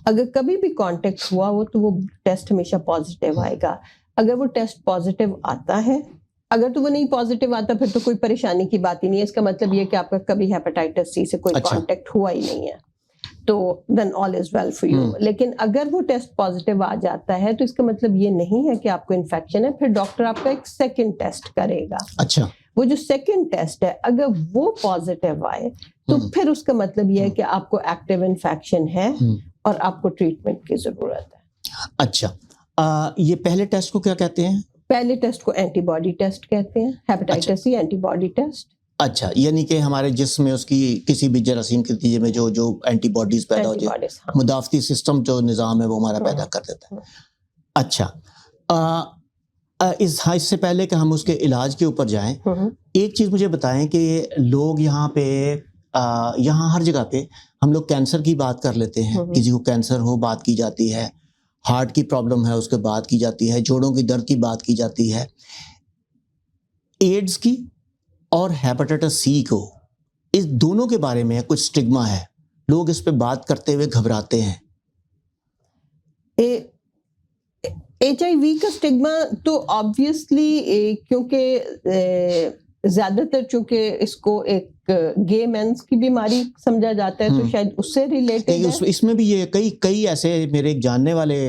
اگر کبھی بھی کانٹیکٹ ہوا ہو تو وہ ٹیسٹ ہمیشہ پازیٹیو آئے گا. اگر وہ ٹیسٹ پازیٹیو آتا ہے، اگر تو وہ نہیں پازیٹیو آتا پھر تو کوئی پریشانی کی بات ہی نہیں ہے. اس کا مطلب یہ کہ آپ کا کبھی ہیپاٹائٹس سی سے کوئی کانٹیکٹ ہوا ہی نہیں ہے، تو دین آل از ویل فار یو. لیکن اگر وہ ٹیسٹ پازیٹیو آ جاتا ہے تو اس کا مطلب یہ نہیں ہے کہ آپ کو انفیکشن ہے. پھر ڈاکٹر آپ کا ایک سیکنڈ ٹیسٹ کرے گا. اچھا، وہ جو سیکنڈ ٹیسٹ ہے اگر وہ پازیٹیو آئے تو پھر اس کا مطلب یہ ہے کہ آپ کو ایکٹیو انفیکشن ہے اور آپ کو ٹریٹمنٹ کی ضرورت ہے. اچھا، یہ پہلے ٹیسٹ کو کیا کہتے ہیں؟ پہلے ٹیسٹ کو اینٹی باڈی ٹیسٹ کہتے ہیں، hepatitis C antibody test. اچھا، یعنی کہ ہمارے جسم میں اس کی کسی بھی جراثیم کے نتیجے میں جو اینٹی باڈیز پیدا ہو جائے، مدافعتی سسٹم جو نظام ہے وہ ہمارا پیدا کر دیتا ہے. اچھا، اس سے پہلے کہ ہم اس کے علاج کے اوپر جائیں، ایک چیز مجھے بتائیں کہ لوگ یہاں ہر جگہ پہ ہم لوگ کینسر کی بات کر لیتے ہیں. کسی کو کینسر ہو بات کی جاتی ہے، ہارٹ کی پرابلم ہے اس کے بات کی جاتی ہے، جوڑوں کی درد کی بات کی جاتی ہے. ایڈز کی اور ہیپاٹائٹس سی کو، اس دونوں کے بارے میں کچھ سٹگما ہے، لوگ اس پہ بات کرتے ہوئے گھبراتے ہیں. HIV کا سٹگما تو آبویسلی کیونکہ زیادہ تر چونکہ اس کو ایک گے مینس کی بیماری سمجھا جاتا ہے تو شاید اس سے ریلیٹڈ ہے. اس میں بھی یہ کئی ایسے میرے ایک جاننے والے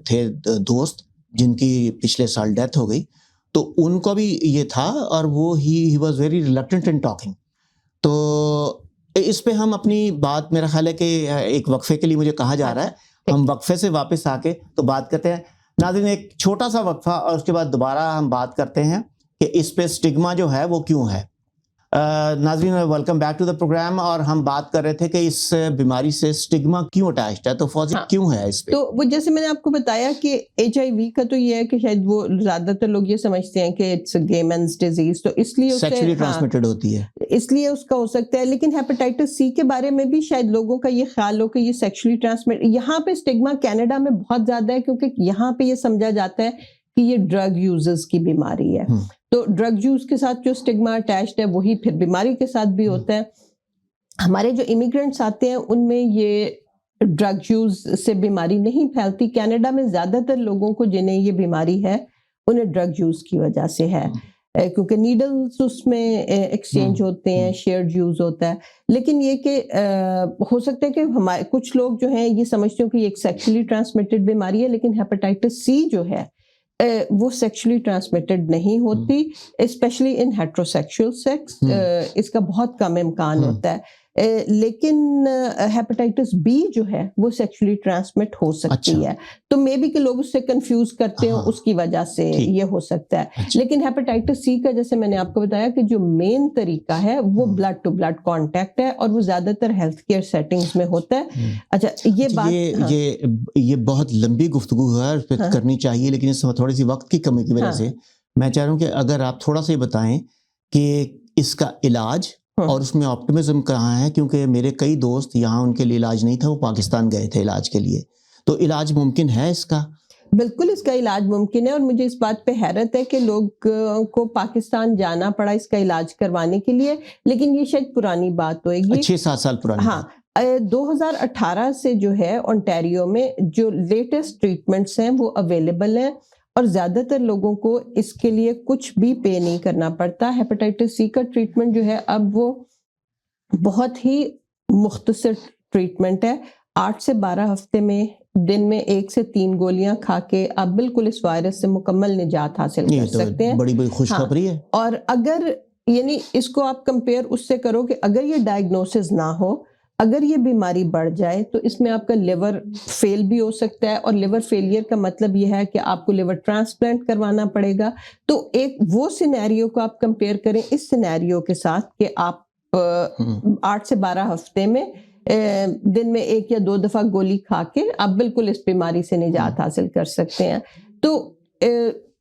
تھے دوست جن کی پچھلے سال ڈیتھ ہو گئی، تو ان کو بھی یہ تھا اور وہ he was very reluctant in talking. تو اس پہ ہم اپنی بات، میرا خیال ہے کہ ایک وقفے کے لیے مجھے کہا جا رہا ہے، ہم وقفے سے واپس آ کے تو بات کرتے ہیں. ناظرین، ایک چھوٹا سا وقفہ اور اس کے بعد دوبارہ ہم بات کرتے ہیں کہ اس پہ سٹگما جو ہے وہ کیوں ہے. ناظرین welcome back to the program, اور ہم بات کر رہے تھے کہ اس بیماری سے اسٹگما کیوں اٹیچڈ ہے، تو فوزی کیوں ہے اس پہ؟ تو وہ جیسے میں نے آپ کو بتایا کہ HIV کا تو یہ ہے کہ شاید وہ زیادہ تر لوگ یہ سمجھتے ہیں کہ اٹس گے مینز ڈیزیز، تو اس لیے سیکشولی ٹرانسمیٹڈ ہوتی ہے، اس لیے اس کا ہو سکتا ہے. لیکن ہیپاٹائٹس سی کے بارے میں بھی شاید لوگوں کا یہ خیال ہو کہ یہ سیکشولی ٹرانسمیٹ. یہاں پہ اسٹگما کینیڈا میں بہت زیادہ ہے کیونکہ یہاں پہ یہ سمجھا جاتا ہے کہ یہ ڈرگ یوزرز کی بیماری ہے. تو ڈرگ یوز کے ساتھ جو اسٹگما اٹیچڈ ہے وہی پھر بیماری کے ساتھ بھی ہوتا ہے. ہمارے جو امیگرینٹس آتے ہیں ان میں یہ ڈرگ یوز سے بیماری نہیں پھیلتی. کینیڈا میں زیادہ تر لوگوں کو جنہیں یہ بیماری ہے انہیں ڈرگ یوز کی وجہ سے ہے، کیونکہ نیڈلز اس میں ایکسچینج ہوتے ہیں، شیئرڈ یوز ہوتا ہے. لیکن یہ کہ ہو سکتا ہے کہ ہمارے کچھ لوگ جو ہیں یہ سمجھتے ہیں کہ یہ ایک سیکشولی ٹرانسمیٹڈ بیماری ہے، لیکن ہیپاٹائٹس سی جو ہے وہ سیکشولی ٹرانسمیٹڈ نہیں ہوتی، اسپیشلی ان ہیٹروسیکشول سیکس. اس کا بہت کم امکان ہوتا ہے. لیکن ہیپاٹائٹس بی جو ہے وہ سیکشولی ٹرانسمٹ ہو سکتی ہے. تو مے بی کہ لوگ اس سے کنفیوز کرتے ہیں، اس کی وجہ سے یہ ہو سکتا ہے. لیکن ہیپاٹائٹس سی کا جیسے میں نے آپ کو بتایا کہ جو مین طریقہ ہے وہ بلڈ ٹو بلڈ کانٹیکٹ ہے، اور وہ زیادہ تر ہیلتھ کیئر سیٹنگز میں ہوتا ہے. اچھا یہ بات یہ بہت لمبی گفتگو ہے، اس پہ کرنی چاہیے، لیکن اس میں تھوڑی سی وقت کی کمی کی وجہ سے میں چاہ رہا ہوں کہ اگر آپ تھوڑا سا یہ بتائیں کہ اس کا علاج اور اس میں آپٹیمزم کہاں ہے، کیونکہ میرے کئی دوست یہاں ان کے لیے علاج نہیں تھا، وہ پاکستان گئے تھے علاج کے لیے. تو علاج ممکن ہے اس کا؟ بالکل اس کا علاج ممکن ہے، اور مجھے اس بات پہ حیرت ہے کہ لوگ کو پاکستان جانا پڑا اس کا علاج کروانے کے لیے. لیکن یہ شاید پرانی بات ہوئے گی، 6-7 سال پرانی. ہاں 2018 سے جو ہے اونٹاریو میں جو لیٹسٹ ٹریٹمنٹس ہیں وہ اویلیبل ہیں، اور زیادہ تر لوگوں کو اس کے لیے کچھ بھی پے نہیں کرنا پڑتا. ہیپاٹائٹس سی کا ٹریٹمنٹ جو ہے اب وہ بہت ہی مختصر ٹریٹمنٹ ہے. 8 سے 12 ہفتے میں دن میں 1 سے 3 گولیاں کھا کے آپ بالکل اس وائرس سے مکمل نجات حاصل کر سکتے ہیں. بڑی خوشخبری ہے. اور اگر یعنی اس کو آپ کمپیئر اس سے کرو کہ اگر یہ ڈائگنوسس نہ ہو، اگر یہ بیماری بڑھ جائے تو اس میں آپ کا لیور فیل بھی ہو سکتا ہے، اور لیور فیلئر کا مطلب یہ ہے کہ آپ کو لیور ٹرانسپلانٹ کروانا پڑے گا. تو ایک وہ سینیریو کو آپ کمپیئر کریں اس سینیریو کے ساتھ کہ آپ 8 سے 12 ہفتے میں دن میں 1 یا 2 دفعہ گولی کھا کے آپ بالکل اس بیماری سے نجات حاصل کر سکتے ہیں. تو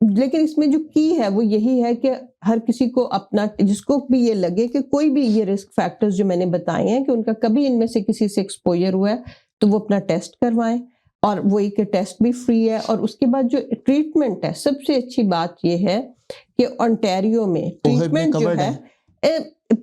لیکن اس میں جو کی ہے وہ یہی ہے کہ ہر کسی کو اپنا، جس کو بھی یہ لگے کہ کوئی بھی یہ رسک فیکٹرز جو میں نے بتائے ہیں کہ ان کا کبھی ان میں سے کسی سے ایکسپوجر ہوا ہے تو وہ اپنا ٹیسٹ کروائیں، اور وہی کہ ٹیسٹ بھی فری ہے. اور اس کے بعد جو ٹریٹمنٹ ہے، سب سے اچھی بات یہ ہے کہ اونٹاریو میں ٹریٹمنٹ جو ہے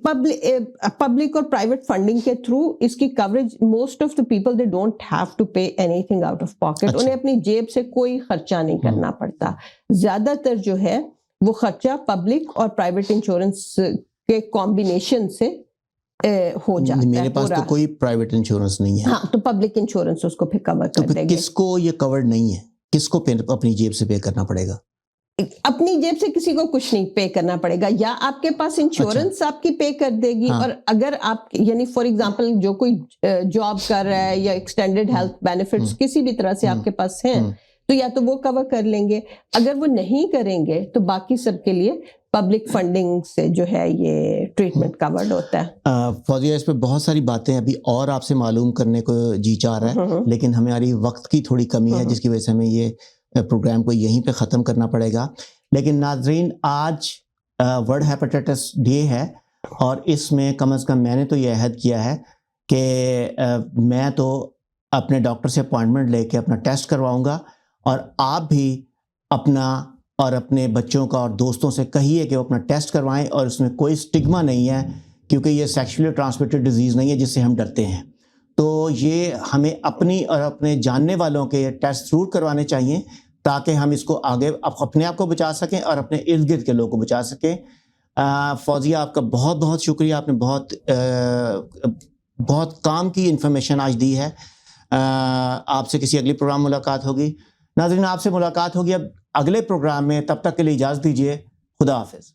پبلک اور پرائیویٹ فنڈنگ کے تھرو اس کی coverage, most of the people they don't have to pay anything out of pocket. انہیں اپنی جیب سے کوئی خرچہ نہیں کرنا پڑتا. زیادہ تر جو ہے وہ خرچہ پبلک اور پرائیویٹ انشورنس کے کمبینیشن سے ہو جاتا ہے. میرے پاس تو کوئی پرائیویٹ انشورنس نہیں ہے. ہاں تو پبلک انشورنس اس کو پھر کور کر دے گا. کس کو یہ کورڈ نہیں ہے، کس کو اپنی جیب سے پے کرنا پڑے گا؟ اپنی جیب سے کسی کو کچھ نہیں پے کرنا پڑے گا، یا آپ کے پاس انشورنس آپ کی پے کر دے گی. اور اگر آپ یعنی فار ایگزامپل جو کوئی جاب کر رہا ہے یا ایکسٹینڈڈ ہیلتھ بینیفٹس کسی بھی طرح سے آپ کے پاس ہیں تو یا تو وہ کور کر لیں گے. اگر وہ نہیں کریں گے تو باقی سب کے لیے پبلک فنڈنگ سے جو ہے یہ ٹریٹمنٹ کورڈ ہوتا ہے. فوزیہ اس پہ بہت ساری باتیں ابھی اور آپ سے معلوم کرنے کو جی چاہ رہا ہے، لیکن ہماری وقت کی تھوڑی کمی ہے جس کی وجہ سے ہمیں یہ پروگرام کو یہیں پہ ختم کرنا پڑے گا. لیکن ناظرین آج ورلڈ ہیپاٹائٹس ڈے ہے، اور اس میں کم از کم میں نے تو یہ عہد کیا ہے کہ میں تو اپنے ڈاکٹر سے اپوائنٹمنٹ لے کے اپنا ٹیسٹ کرواؤں گا، اور آپ بھی اپنا اور اپنے بچوں کا اور دوستوں سے کہیے کہ وہ اپنا ٹیسٹ کروائیں. اور اس میں کوئی اسٹگما نہیں ہے، کیونکہ یہ سیکشولی ٹرانسمیٹڈ ڈیزیز نہیں ہے جس سے ہم ڈرتے ہیں. تو یہ ہمیں اپنی اور اپنے جاننے والوں کے ٹیسٹ ضرور کروانے چاہیے تاکہ ہم اس کو آگے اپنے آپ کو بچا سکیں اور اپنے ارد گرد کے لوگوں کو بچا سکیں. فوزیہ آپ کا بہت بہت شکریہ، آپ نے بہت کام کی انفارمیشن آج دی ہے. آپ سے کسی اگلی پروگرام ملاقات ہوگی. ناظرین آپ سے ملاقات ہوگی اب اگلے پروگرام میں، تب تک کے لیے اجازت دیجیے. خدا حافظ.